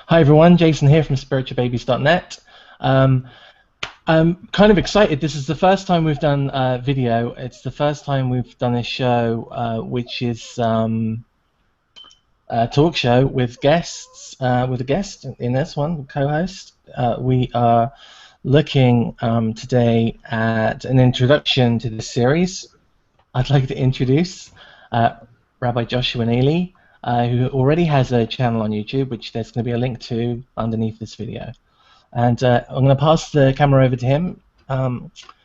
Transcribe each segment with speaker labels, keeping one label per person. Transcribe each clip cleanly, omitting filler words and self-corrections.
Speaker 1: Hi everyone, Jason here from Spiritualbabies.net. I'm kind of excited. This is the first time we've done video. It's the first time we've done a show which is a talk show with guests, with a guest in this one, co-host. We are looking today at an introduction to this series. I'd like to introduce Rabbi Joshua Neely, who already has a channel on YouTube, which there's going to be a link to underneath this video. And I'm going to pass the camera over to him.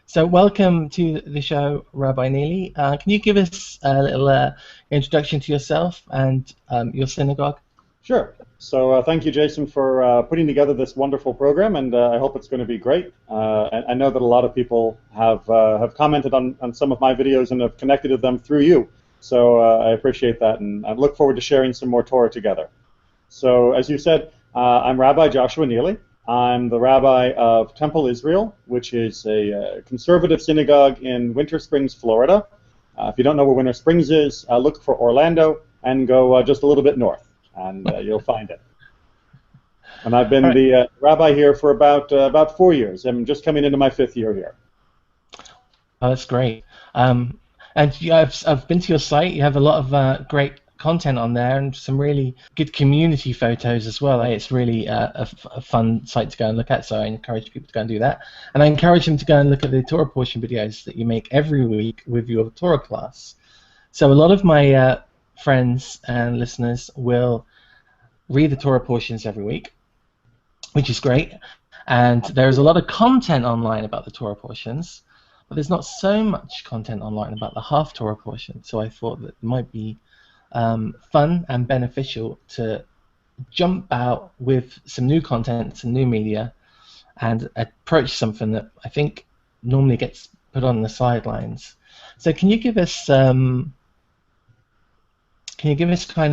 Speaker 1: So welcome to the show, Rabbi Neely. Can you give us a little introduction to yourself and your synagogue?
Speaker 2: Sure. So thank you, Jason, for putting together this wonderful program, and I hope it's going to be great. I know that a lot of people have commented on some of my videos and have connected to them through you. So I appreciate that, and I look forward to sharing some more Torah together. So as you said, I'm Rabbi Joshua Neely. I'm the rabbi of Temple Israel, which is a conservative synagogue in Winter Springs, Florida. If you don't know where Winter Springs is, look for Orlando and go just a little bit north, and you'll find it. And I've been the rabbi here for about 4 years. I'm just coming into my 5th year here.
Speaker 1: Oh, that's great. And I've been to your site. You have a lot of great content on there and some really good community photos as well. It's really a fun site to go and look at, so I encourage people to go and do that. And I encourage them to go and look at the Torah portion videos that you make every week with your Torah class. So a lot of my friends and listeners will read the Torah portions every week, which is great. And there's a lot of content online about the Torah portions, but there's not so much content online about the Haftorah portion, so I thought that it might be fun and beneficial to jump out with some new content, some new media, and approach something that I think normally gets put on the sidelines. So can you give us kind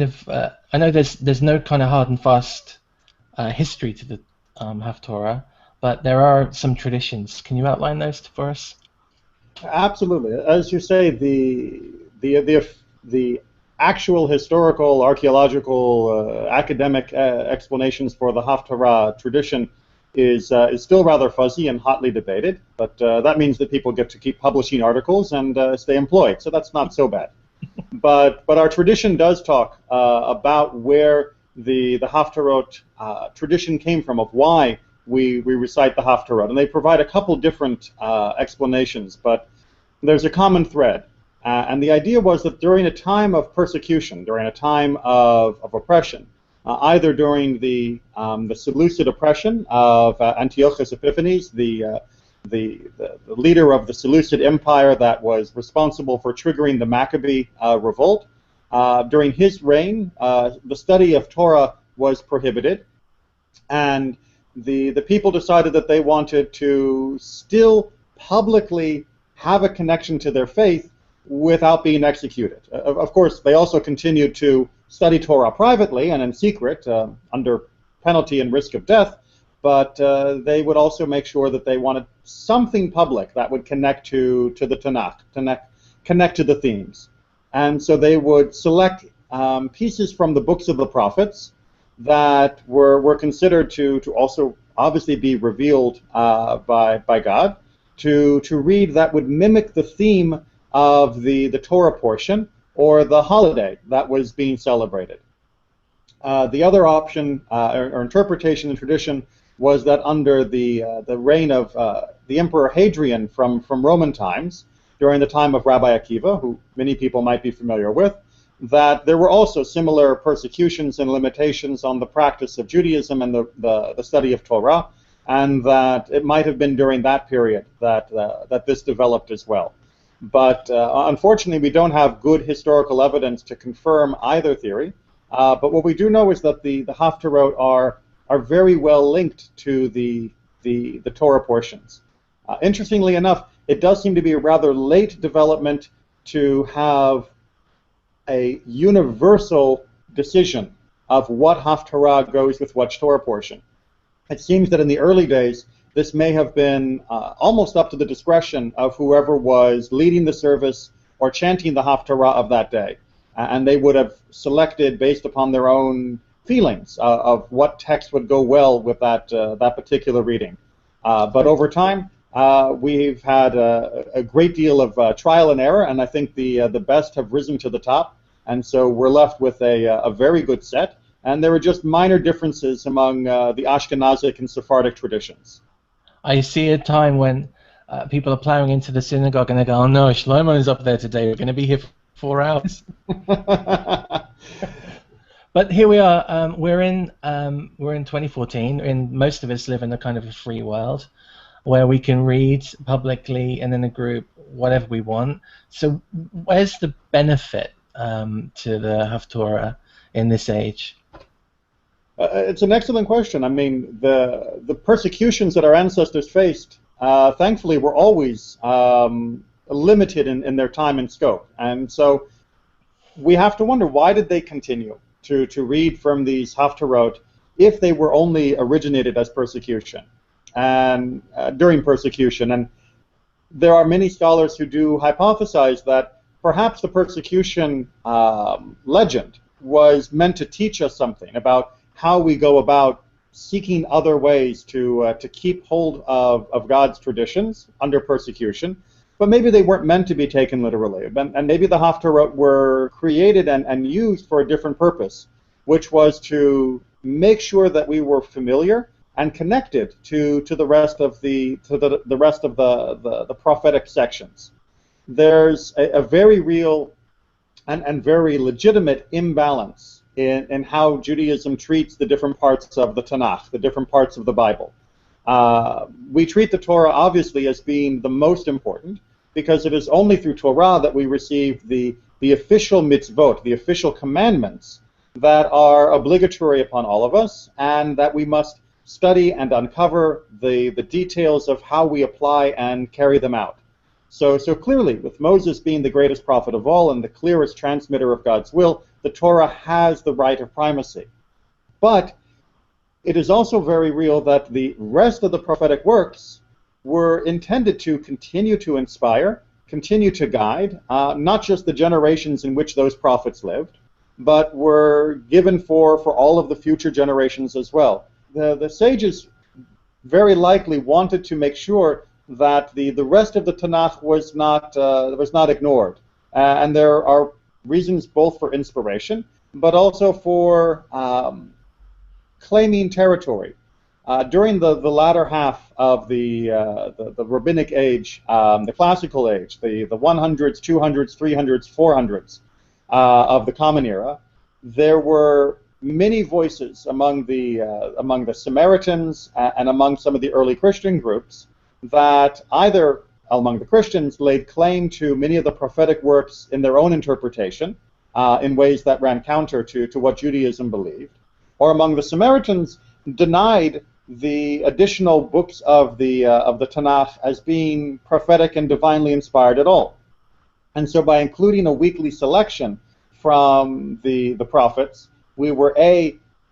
Speaker 1: of, I know there's no kind of hard and fast history to the Haftorah, but there are some traditions. Can you outline those for us?
Speaker 2: Absolutely. As you say, the actual historical, archaeological, academic explanations for the Haftarah tradition is still rather fuzzy and hotly debated, but that means that people get to keep publishing articles and stay employed, so that's not so bad. But our tradition does talk about where the Haftarot tradition came from, of why we recite the Haftarot, and they provide a couple different explanations, but there's a common thread. And the idea was that during a time of persecution, during a time of oppression, either during the Seleucid oppression of Antiochus Epiphanes, the leader of the Seleucid Empire that was responsible for triggering the Maccabee revolt, during his reign, the study of Torah was prohibited, and the people decided that they wanted to still publicly have a connection to their faith without being executed. Of course, they also continued to study Torah privately and in secret, under penalty and risk of death, but they would also make sure that they wanted something public that would connect to the Tanakh, connect to the themes. And so they would select pieces from the books of the prophets that were considered to also obviously be revealed by God, to read that would mimic the theme of the Torah portion or the holiday that was being celebrated. The other option or interpretation and tradition was that under the reign of the Emperor Hadrian from Roman times, during the time of Rabbi Akiva, who many people might be familiar with, that there were also similar persecutions and limitations on the practice of Judaism and the study of Torah, and that it might have been during that period that this developed as well. But unfortunately, we don't have good historical evidence to confirm either theory. But what we do know is that the Haftarot are very well linked to the Torah portions. Interestingly enough, it does seem to be a rather late development to have a universal decision of what Haftarah goes with what Torah portion. It seems that in the early days, this may have been almost up to the discretion of whoever was leading the service or chanting the Haftarah of that day. And they would have selected, based upon their own feelings of what text would go well with that particular reading. But over time, we've had a great deal of trial and error, and I think the best have risen to the top. And so we're left with a very good set. And there are just minor differences among the Ashkenazic and Sephardic traditions.
Speaker 1: I see a time when people are plowing into the synagogue and they go, "Oh no, Shlomo is up there today. We're going to be here for 4 hours." But here we are. We're in 2014, and most of us live in a kind of a free world where we can read publicly and in a group whatever we want. So where's the benefit to the Haftorah in this age?
Speaker 2: It's an excellent question. I mean, the persecutions that our ancestors faced, thankfully, were always limited in their time and scope. And so we have to wonder, why did they continue to read from these Haftarot if they were only originated as persecution and during persecution? And there are many scholars who do hypothesize that perhaps the persecution legend was meant to teach us something about how we go about seeking other ways to keep hold of God's traditions under persecution, but maybe they weren't meant to be taken literally. And maybe the Haftarot were created and used for a different purpose, which was to make sure that we were familiar and connected to the rest of the prophetic sections. There's a very real and very legitimate imbalance in how Judaism treats the different parts of the Tanakh, the different parts of the Bible. We treat the Torah obviously as being the most important, because it is only through Torah that we receive the official mitzvot, the official commandments that are obligatory upon all of us, and that we must study and uncover the details of how we apply and carry them out. So clearly, with Moses being the greatest prophet of all and the clearest transmitter of God's will, the Torah has the right of primacy. But it is also very real that the rest of the prophetic works were intended to continue to inspire, continue to guide, not just the generations in which those prophets lived, but were given for all of the future generations as well. The sages very likely wanted to make sure that the rest of the Tanakh was not ignored. And there are reasons both for inspiration, but also for claiming territory. During the latter half of the rabbinic age, the classical age, the 100s, 200s, 300s, 400s of the Common Era, there were many voices among the Samaritans and among some of the early Christian groups that either among the Christians laid claim to many of the prophetic works in their own interpretation in ways that ran counter to what Judaism believed, or among the Samaritans denied the additional books of the Tanakh as being prophetic and divinely inspired at all. And so by including a weekly selection from the prophets, we were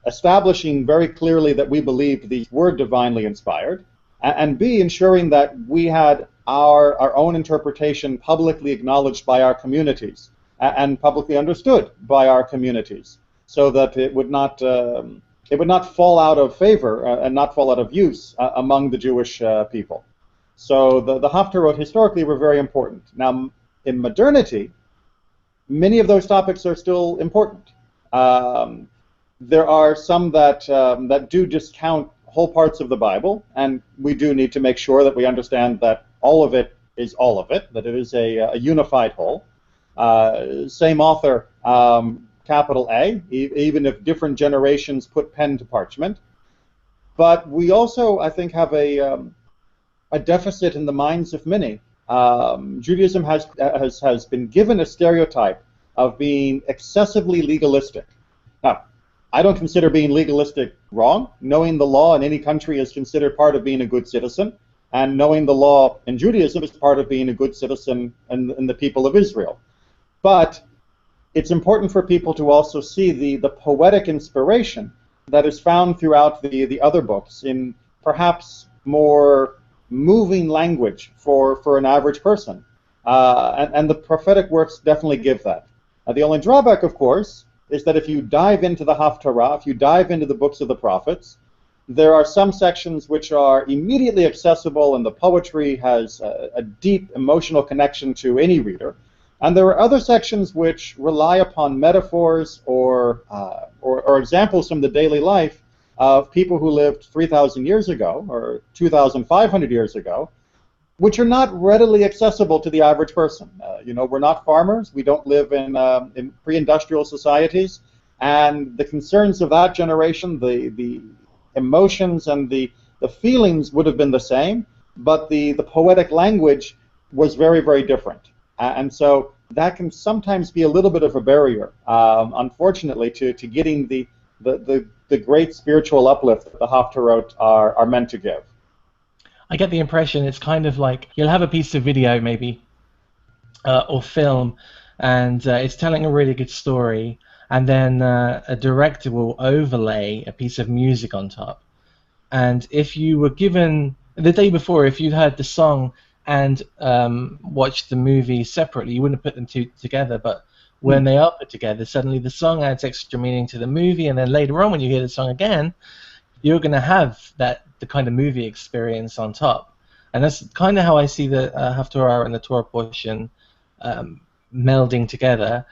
Speaker 2: establishing very clearly that we believed these were divinely inspired, and B, ensuring that we had our own interpretation publicly acknowledged by our communities and publicly understood by our communities, so that it would not fall out of favor and not fall out of use among the Jewish people. So the Haftarot historically were very important. Now, in modernity, many of those topics are still important. There are some that do discount whole parts of the Bible, and we do need to make sure that we understand that all of it is all of it, that it is a unified whole. Same author, capital A, even if different generations put pen to parchment. But we also, I think, have a deficit in the minds of many. Judaism has been given a stereotype of being excessively legalistic. Now, I don't consider being legalistic wrong. Knowing the law in any country is considered part of being a good citizen, and knowing the law in Judaism is part of being a good citizen in the people of Israel. But it's important for people to also see the poetic inspiration that is found throughout the other books in perhaps more moving language for an average person. And the prophetic works definitely give that. The only drawback, of course, is that if you dive into the Haftarah, if you dive into the books of the prophets, there are some sections which are immediately accessible, and the poetry has a deep emotional connection to any reader. And there are other sections which rely upon metaphors or examples from the daily life of people who lived 3,000 years ago or 2,500 years ago, which are not readily accessible to the average person. We're not farmers. We don't live in pre-industrial societies. And the concerns of that generation, the emotions and the feelings would have been the same, but the poetic language was very, very different. And so that can sometimes be a little bit of a barrier, unfortunately, to getting the great spiritual uplift that the Haftarot are meant to give.
Speaker 1: I get the impression it's kind of like you'll have a piece of video maybe or film, and it's telling a really good story, and then a director will overlay a piece of music on top. And if you were given the day before, if you'd heard the song and watched the movie separately, you wouldn't have put them two together. But when they are put together, suddenly the song adds extra meaning to the movie, and then later on when you hear the song again, you're going to have the kind of movie experience on top. And that's kind of how I see the Haftorah and the Torah portion melding together.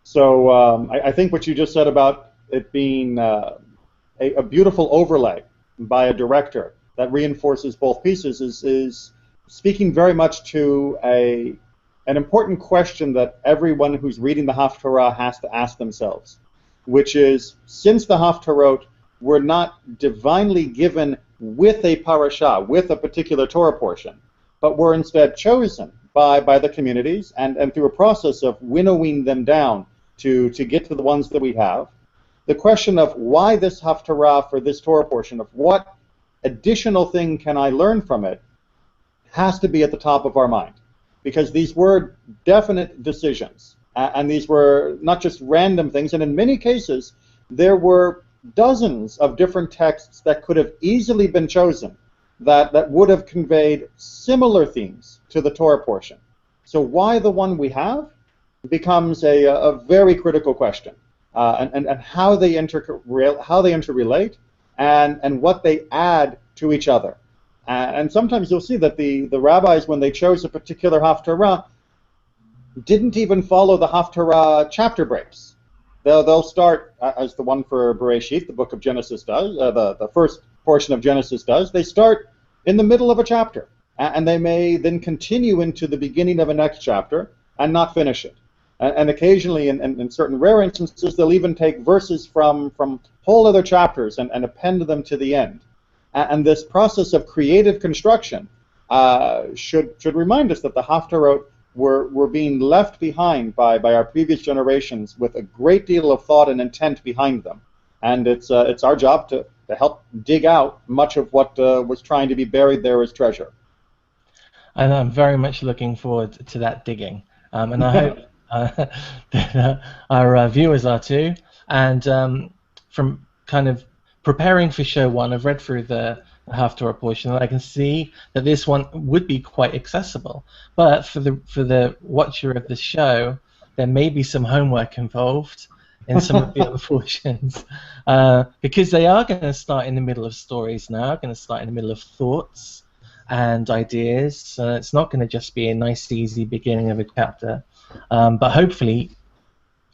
Speaker 2: So I think what you just said about it being a beautiful overlay by a director that reinforces both pieces is speaking very much to an important question that everyone who's reading the Haftarah has to ask themselves, which is, since the Haftarot were not divinely given with a parashah, with a particular Torah portion, but were instead chosen by the communities and through a process of winnowing them down to get to the ones that we have, the question of why this Haftarah for this Torah portion, of what additional thing can I learn from it, has to be at the top of our mind. Because these were definite decisions, and these were not just random things, and in many cases there were dozens of different texts that could have easily been chosen that would have conveyed similar themes to the Torah portion. So why the one we have becomes a very critical question, and how they interrelate and what they add to each other. And sometimes you'll see that the rabbis, when they chose a particular Haftarah, didn't even follow the Haftarah chapter breaks. They'll start, as the one for Bereshit, the book of Genesis does, the first portion of Genesis does, they start in the middle of a chapter. And they may then continue into the beginning of a next chapter and not finish it. And occasionally, in certain rare instances, they'll even take verses from whole other chapters and append them to the end. And this process of creative construction should remind us that the Haftarot were being left behind by our previous generations with a great deal of thought and intent behind them. And it's our job to help dig out much of what was trying to be buried there as treasure.
Speaker 1: And I'm very much looking forward to that digging. And I hope that our viewers are too. And from kind of preparing for show one, I've read through the Haftorah portion, and I can see that this one would be quite accessible. But for the watcher of the show, there may be some homework involved in some of the other portions, because they are going to start in the middle of stories now, going to start in the middle of thoughts and ideas. So it's not going to just be a nice, easy beginning of a chapter. But hopefully,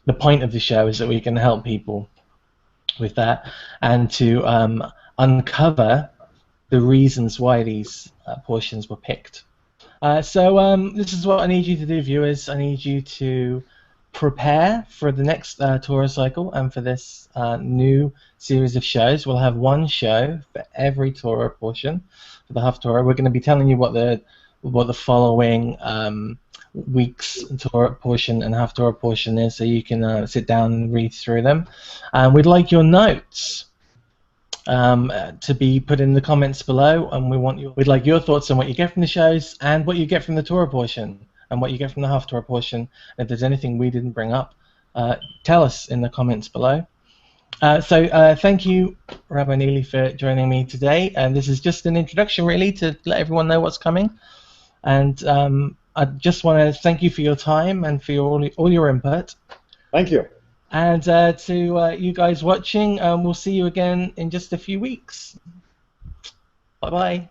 Speaker 1: the point of the show is that we can help people with that and to uncover the reasons why these portions were picked. So this is what I need you to do, viewers. I need you to prepare for the next Torah cycle and for this new series of shows. We'll have one show for every Torah portion for the Haftorah. We're going to be telling you what the following week's Torah portion and Haftorah portion is, so you can sit down and read through them. We'd like your notes to be put in the comments below, and we'd like your thoughts on what you get from the shows and what you get from the Torah portion and what you get from the Haftorah portion. If there's anything we didn't bring up, tell us in the comments below. So thank you, Rabbi Neely, for joining me today. And this is just an introduction, really, to let everyone know what's coming. And I just want to thank you for your time and for all your input.
Speaker 2: Thank you.
Speaker 1: And to you guys watching, we'll see you again in just a few weeks. Bye bye.